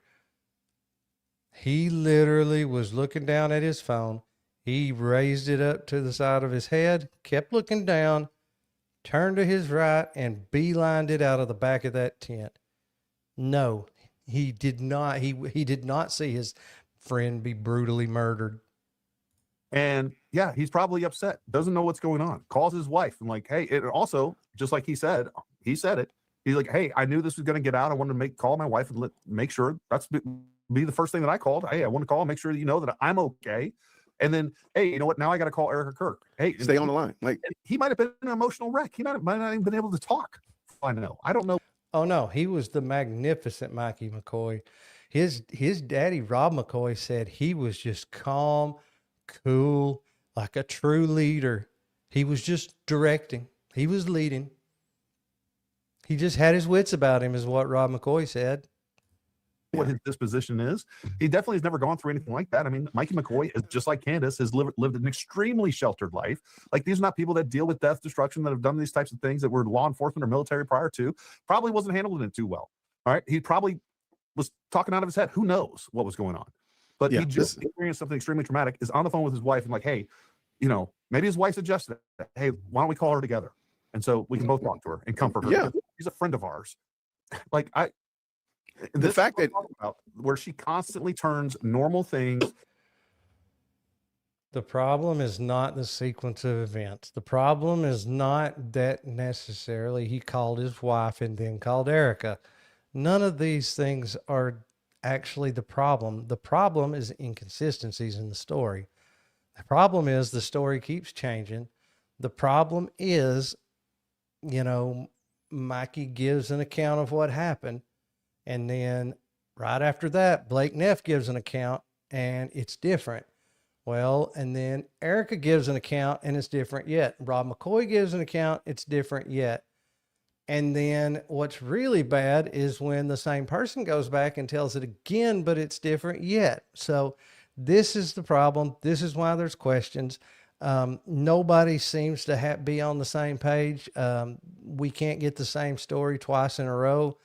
He literally was looking down at his phone. He raised it up to the side of his head, kept looking down, turned to his right, and beelined it out of the back of that tent. No, he did not. He did not see his friend be brutally murdered. And yeah, he's probably upset, doesn't know what's going on, calls his wife and like, hey, it also, just like he said it. He's like, hey, I knew this was going to get out. I wanted to call my wife and make sure that's be the first thing that I called. Hey, I want to call and make sure that you know that I'm okay. And then, hey, you know what? Now I got to call Erica Kirk. Hey, Stay on the line. Like, he might have been an emotional wreck. He might not even been able to talk. I don't know. Oh no, he was the magnificent Mikey McCoy. His daddy, Rob McCoy, said he was just calm, cool, like a true leader. He was just directing. He was leading. He just had his wits about him, is what Rob McCoy said. What his disposition is. He definitely has never gone through anything like that. I mean, Mikey McCoy is just like Candace, has lived an extremely sheltered life. Like, these are not people that deal with death, destruction, that have done these types of things, that were law enforcement or military prior to. Probably wasn't handling it too well. All right. He probably was talking out of his head. Who knows what was going on? But Yeah, he just experienced something extremely traumatic, is on the phone with his wife and like, hey, you know, maybe his wife suggested, hey, why don't we call her together? And so we can both talk to her and comfort her. Yeah. She's a friend of ours. Like, the fact that where she constantly turns normal things. The problem is not the sequence of events. The problem is not that necessarily he called his wife and then called Erica. None of these things are actually the problem. The problem is inconsistencies in the story. The problem is the story keeps changing. The problem is, you know, Mikey gives an account of what happened. And then right after that, Blake Neff gives an account and it's different. Well, and then Erica gives an account and it's different yet. Rob McCoy gives an account, it's different yet. And then what's really bad is when the same person goes back and tells it again, but it's different yet. So this is the problem. This is why there's questions. Nobody seems to be on the same page. We can't get the same story twice in a row.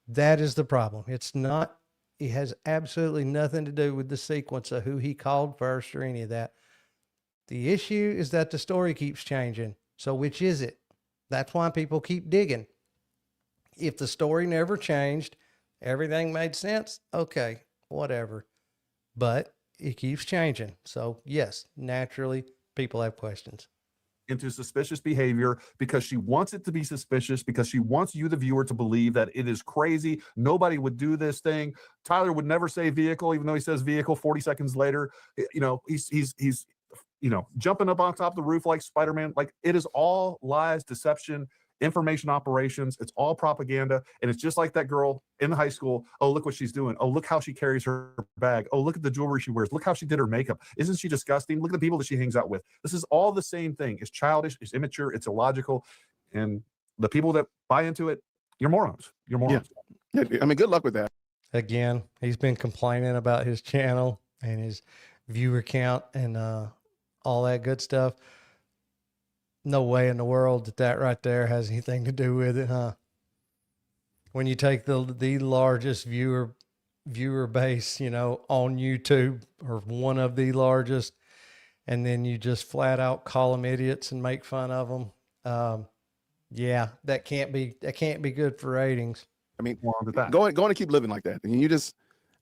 That is the problem. It has absolutely nothing to do with the sequence of who he called first or any of that. The issue is that the story keeps changing. So which is it? That's why people keep digging. If the story never changed, everything made sense, okay, whatever. But it keeps changing. So yes, naturally, people have questions. Into suspicious behavior because she wants it to be suspicious, because she wants you, the viewer, to believe that it is crazy. Nobody would do this thing. Tyler would never say vehicle, even though he says vehicle 40 seconds later. You know, he's you know, jumping up on top of the roof like Spider-Man. Like, it is all lies, deception, information operations. It's all propaganda. And it's just like that girl in high school. Oh, look what she's doing. Oh, look how she carries her bag. Oh, look at the jewelry she wears. Look how she did her makeup. Isn't she disgusting? Look at the people that she hangs out with. This is all the same thing. It's childish, it's immature, it's illogical. And the people that buy into it, you're morons. You're morons. Yeah, I mean, good luck with that. Again, he's been complaining about his channel and his viewer count and all that good stuff. No way in the world that right there has anything to do with it, huh? When you take the largest viewer base, you know, on YouTube, or one of the largest, and then you just flat out call them idiots and make fun of them. Yeah, that can't be good for ratings. I mean, going to keep living like that. And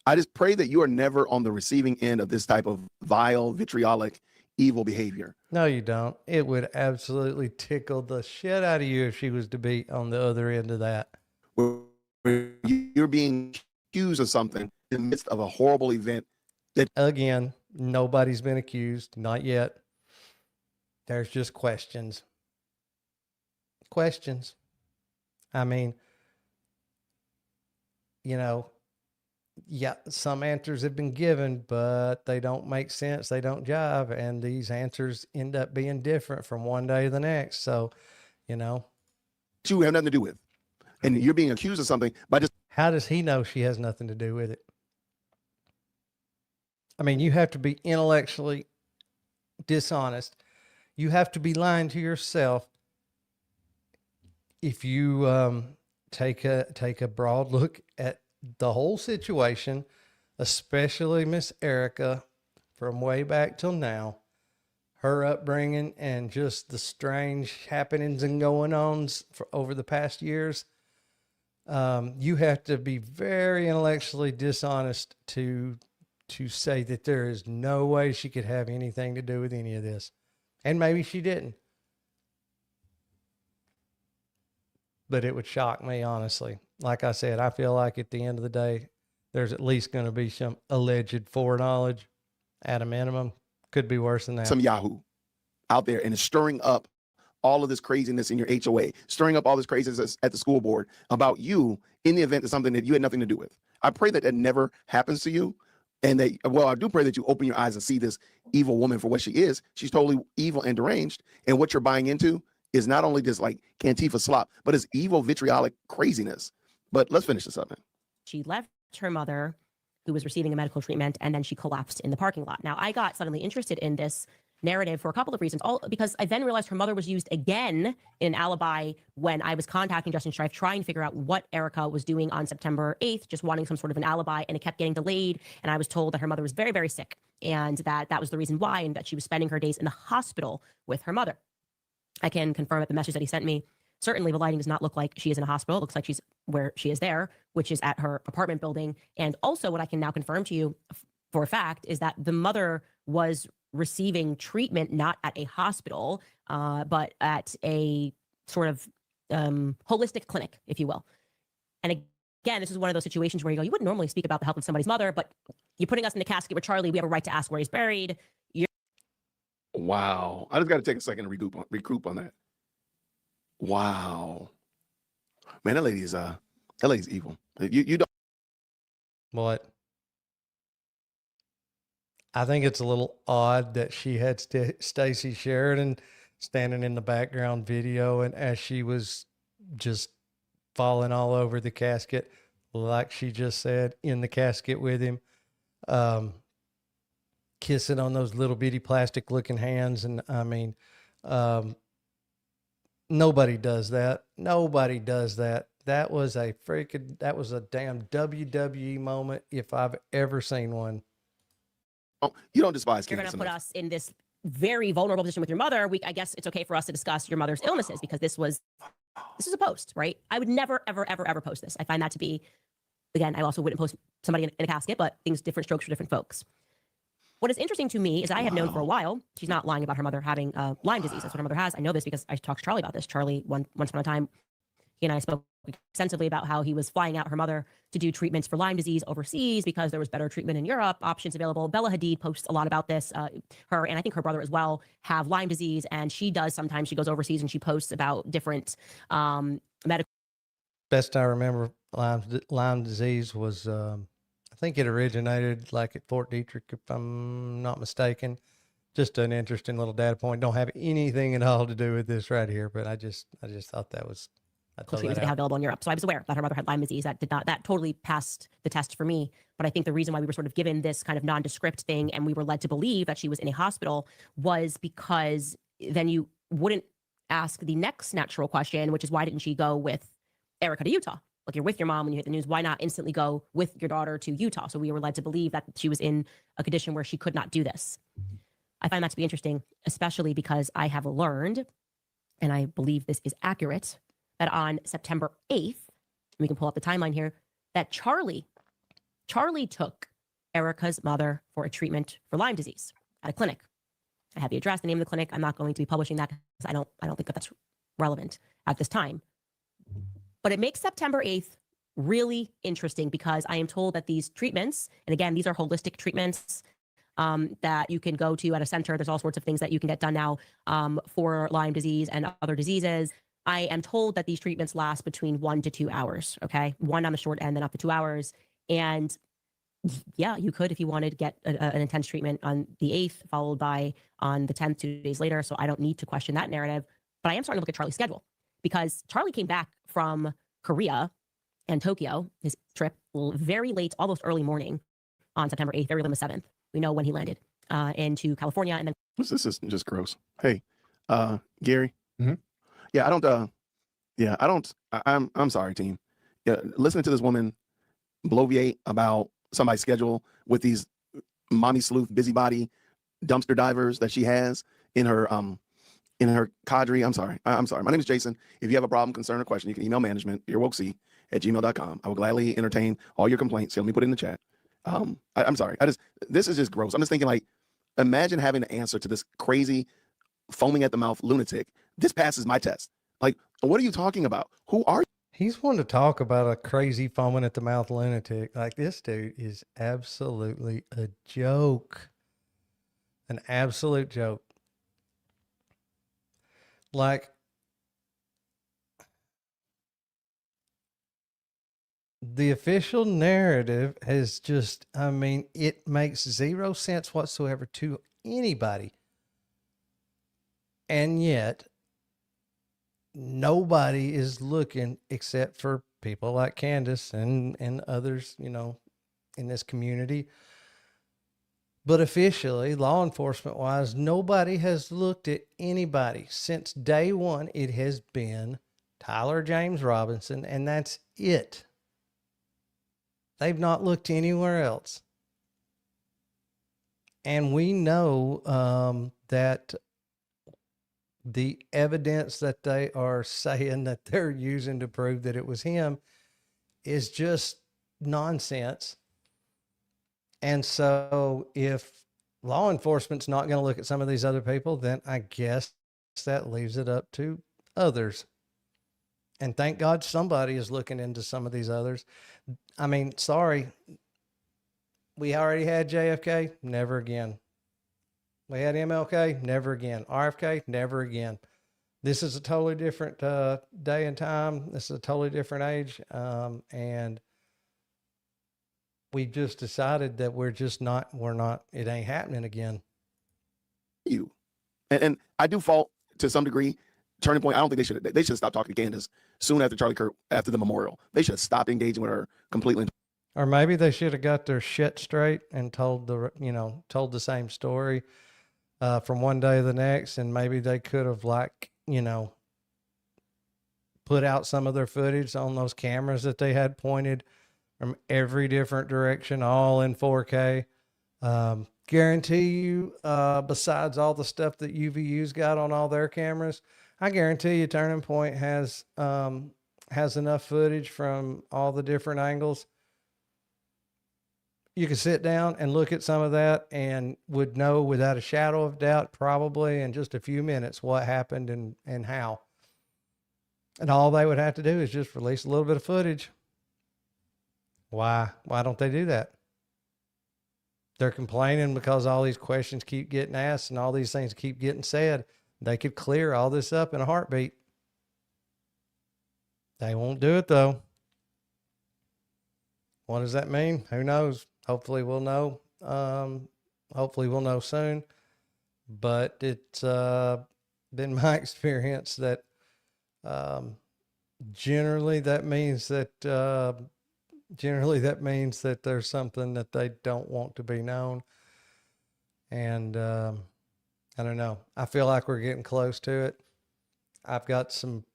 I just pray that you are never on the receiving end of this type of vile, vitriolic, evil behavior. No, you don't. It would absolutely tickle the shit out of you if she was to be on the other end of that. Where you're being accused of something in the midst of a horrible event. That, again, nobody's been accused, not yet. There's just questions. Questions. I mean, you know, yeah, some answers have been given, but they don't make sense. They don't jive. And these answers end up being different from one day to the next. So, you know, you have nothing to do with. And you're being accused of something by just. How does he know she has nothing to do with it? I mean, you have to be intellectually dishonest. You have to be lying to yourself. If you take a broad look at the whole situation, especially Miss Erica, from way back till now, her upbringing and just the strange happenings and going ons over the past years, you have to be very intellectually dishonest to say that there is no way she could have anything to do with any of this. And maybe she didn't. But it would shock me, honestly. Like I said, I feel like at the end of the day, there's at least going to be some alleged foreknowledge at a minimum. Could be worse than that. Some Yahoo out there and is stirring up all of this craziness in your HOA, stirring up all this craziness at the school board about you in the event of something that you had nothing to do with. I pray that that never happens to you. And that, well, I do pray that you open your eyes and see this evil woman for what she is. She's totally evil and deranged. And what you're buying into is not only this like Cantifa slop, but it's evil, vitriolic craziness. But let's finish this up, man. She left her mother, who was receiving a medical treatment, and then she collapsed in the parking lot. Now, I got suddenly interested in this narrative for a couple of reasons. All because I then realized her mother was used again in an alibi when I was contacting Justin Strife, trying to figure out what Erica was doing on September 8th, just wanting some sort of an alibi, and it kept getting delayed. And I was told that her mother was very, very sick, and that was the reason why, and that she was spending her days in the hospital with her mother. I can confirm that the message that he sent me, certainly the lighting does not look like she is in a hospital. It looks like she's where she is there, which is at her apartment building. And also what I can now confirm to you for a fact is that the mother was receiving treatment not at a hospital, but at a sort of holistic clinic, if you will. And again, this is one of those situations where you go, you wouldn't normally speak about the health of somebody's mother, but you're putting us in the casket with Charlie. We have a right to ask where he's buried. Wow. I just got to take a second to recoup on that. Wow. Man, that lady's evil. You don't. What? I think it's a little odd that she had Stacey Sheridan standing in the background video, and as she was just falling all over the casket, like she just said, in the casket with him, kissing on those little bitty plastic looking hands. And I mean, nobody does that. Nobody does that. That was a damn WWE moment if I've ever seen one. Oh, you don't despise You're going Candace to put enough. us in this very vulnerable position with your mother. I guess it's okay for us to discuss your mother's illnesses, because this is a post, right? I would never, ever, ever, ever post this. I find that to be, again, I also wouldn't post somebody in a casket, but different strokes for different folks. What is interesting to me is I have known for a while, she's not lying about her mother having Lyme disease. That's what her mother has. I know this because I talked to Charlie about this. Charlie, once upon a time, he and I spoke extensively about how he was flying out her mother to do treatments for Lyme disease overseas because there was better treatment in Europe, options available. Bella Hadid posts a lot about this. Her, and I think her brother as well, have Lyme disease. And she does sometimes, she goes overseas and she posts about different medical. Best I remember, Lyme disease was, I think it originated like at Fort Detrick, if I'm not mistaken. Just an interesting little data point. Don't have anything at all to do with this right here, but I just thought that was, treatments they have available in Europe. So I was aware that her mother had Lyme disease. That totally passed the test for me. But I think the reason why we were sort of given this kind of nondescript thing and we were led to believe that she was in a hospital was because then you wouldn't ask the next natural question, which is why didn't she go with Erica to Utah? Like, you're with your mom when you hit the news, why not instantly go with your daughter to Utah? So we were led to believe that she was in a condition where she could not do this. I find that to be interesting, especially because I have learned, and I believe this is accurate, that on September 8th, we can pull up the timeline here, that Charlie took Erica's mother for a treatment for Lyme disease at a clinic. I have the address, the name of the clinic. I'm not going to be publishing that because I don't think that that's relevant at this time. But it makes September 8th really interesting because I am told that these treatments, and again, these are holistic treatments that you can go to at a center. There's all sorts of things that you can get done now for Lyme disease and other diseases. I am told that these treatments last between 1 to 2 hours, okay? 1 on the short end, then up to 2 hours. And yeah, you could, if you wanted, get an intense treatment on the 8th, followed by on the 10th, 2 days later. So I don't need to question that narrative. But I am starting to look at Charlie's schedule because Charlie came back from Korea and Tokyo, his trip, very late, almost early morning on September 8th, very late on the 7th. We know when he landed into California. And then This is just gross. Hey, Gary. Mhm. Yeah, I'm sorry, team. Yeah, listening to this woman bloviate about somebody's schedule with these mommy sleuth busybody dumpster divers that she has in her cadre. I'm sorry. I'm sorry. My name is Jason. If you have a problem, concern, or question, you can email management, earwokec@gmail.com. I will gladly entertain all your complaints. So let me put it in the chat. I'm sorry. This is just gross. I'm just thinking, like, imagine having to answer to this crazy, foaming at the mouth lunatic. This passes my test. Like, what are you talking about? Who are you? He's one to talk about a crazy foaming at the mouth lunatic. Like, this dude is absolutely a joke. An absolute joke. Like, the official narrative is just, I mean, it makes zero sense whatsoever to anybody. And yet, nobody is looking except for people like Candace and others, you know, in this community. But officially, law enforcement wise, nobody has looked at anybody. Since day one, it has been Tyler James Robinson, and that's it. They've not looked anywhere else. And we know that the evidence that they are saying that they're using to prove that it was him is just nonsense. And so if law enforcement's not going to look at some of these other people, then I guess that leaves it up to others. And thank God somebody is looking into some of these others. I mean, sorry, we already had JFK, never again. We had MLK, never again. RFK, never again. This is a totally different day and time. This is a totally different age. And we just decided that we're not, it ain't happening again. You. And I do fault to some degree. Turning Point, I don't think they should stop talking to Candace soon after Charlie Kirk, after the memorial. They should have stopped engaging with her completely. Or maybe they should have got their shit straight and told the same story from one day to the next. And maybe they could have put out some of their footage on those cameras that they had pointed from every different direction, all in 4K. Guarantee you, besides all the stuff that UVU's got on all their cameras, I guarantee you Turning Point has enough footage from all the different angles. You could sit down and look at some of that and would know without a shadow of doubt, probably in just a few minutes, what happened and how. And all they would have to do is just release a little bit of footage. Why don't they do that? They're complaining because all these questions keep getting asked and all these things keep getting said. They could clear all this up in a heartbeat. They won't do it though. What does that mean? Who knows? Hopefully we'll know. Hopefully we'll know soon. But it's been my experience that generally that means that there's something that they don't want to be known. And I don't know. I feel like we're getting close to it. I've got some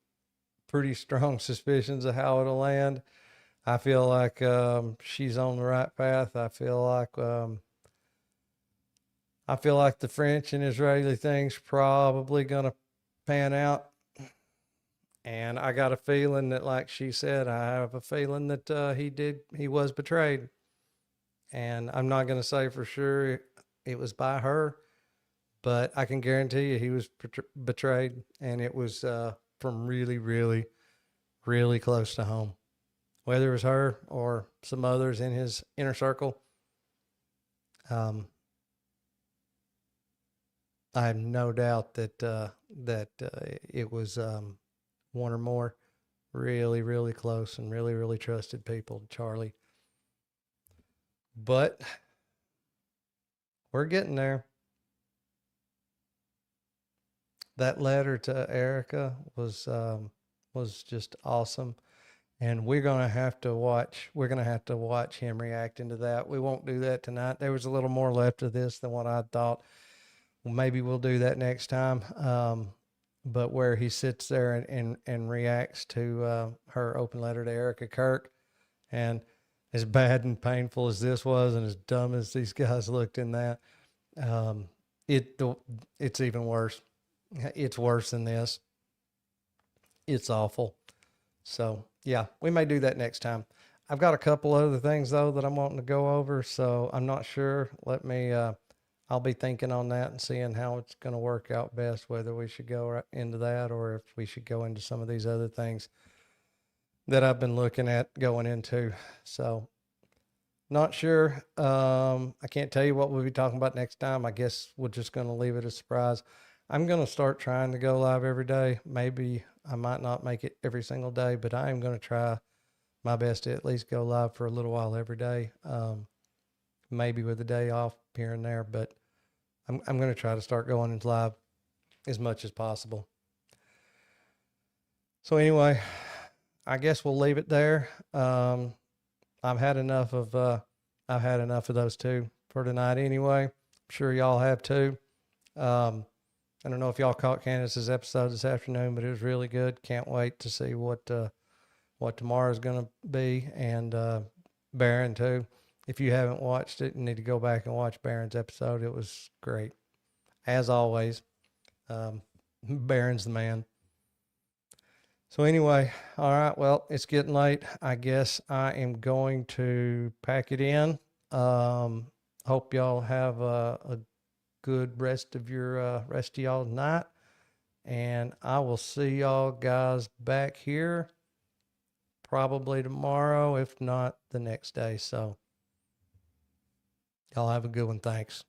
pretty strong suspicions of how it'll land. I feel like she's on the right path. I feel like the French and Israeli thing's probably gonna pan out. And I got a feeling that, like she said, I have a feeling that he was betrayed. And I'm not going to say for sure it was by her, but I can guarantee you he was betrayed. And it was from really, really, really close to home. Whether it was her or some others in his inner circle, I have no doubt that it was one or more really, really close and really, really trusted people, Charlie. But we're getting there. That letter to Erica was just awesome. And we're going to have to watch him react into that. We won't do that tonight. There was a little more left of this than what I thought. Well, maybe we'll do that next time. But where he sits there and reacts to her open letter to Erica Kirk, and as bad and painful as this was, and as dumb as these guys looked in that, it's even worse. It's worse than this. It's awful. So yeah, we may do that next time. I've got a couple other things though that I'm wanting to go over, so I'm not sure. I'll be thinking on that and seeing how it's going to work out best, whether we should go right into that or if we should go into some of these other things that I've been looking at going into. So not sure. I can't tell you what we'll be talking about next time. I guess we're just going to leave it a surprise. I'm going to start trying to go live every day. Maybe I might not make it every single day, but I am going to try my best to at least go live for a little while every day. Maybe with a day off here and there, but I'm going to try to start going into live as much as possible. So anyway, I guess we'll leave it there. I've had enough of those two for tonight anyway. I'm sure y'all have too. I don't know if y'all caught Candace's episode this afternoon, but it was really good. Can't wait to see what tomorrow's going to be, and Baron too. If you haven't watched it, you need to go back and watch Baron's episode. It was great, as always. Baron's the man. So anyway, all right. Well, it's getting late. I guess I am going to pack it in. Hope y'all have a good rest of y'all's night, and I will see y'all guys back here probably tomorrow, if not the next day. So y'all have a good one. Thanks.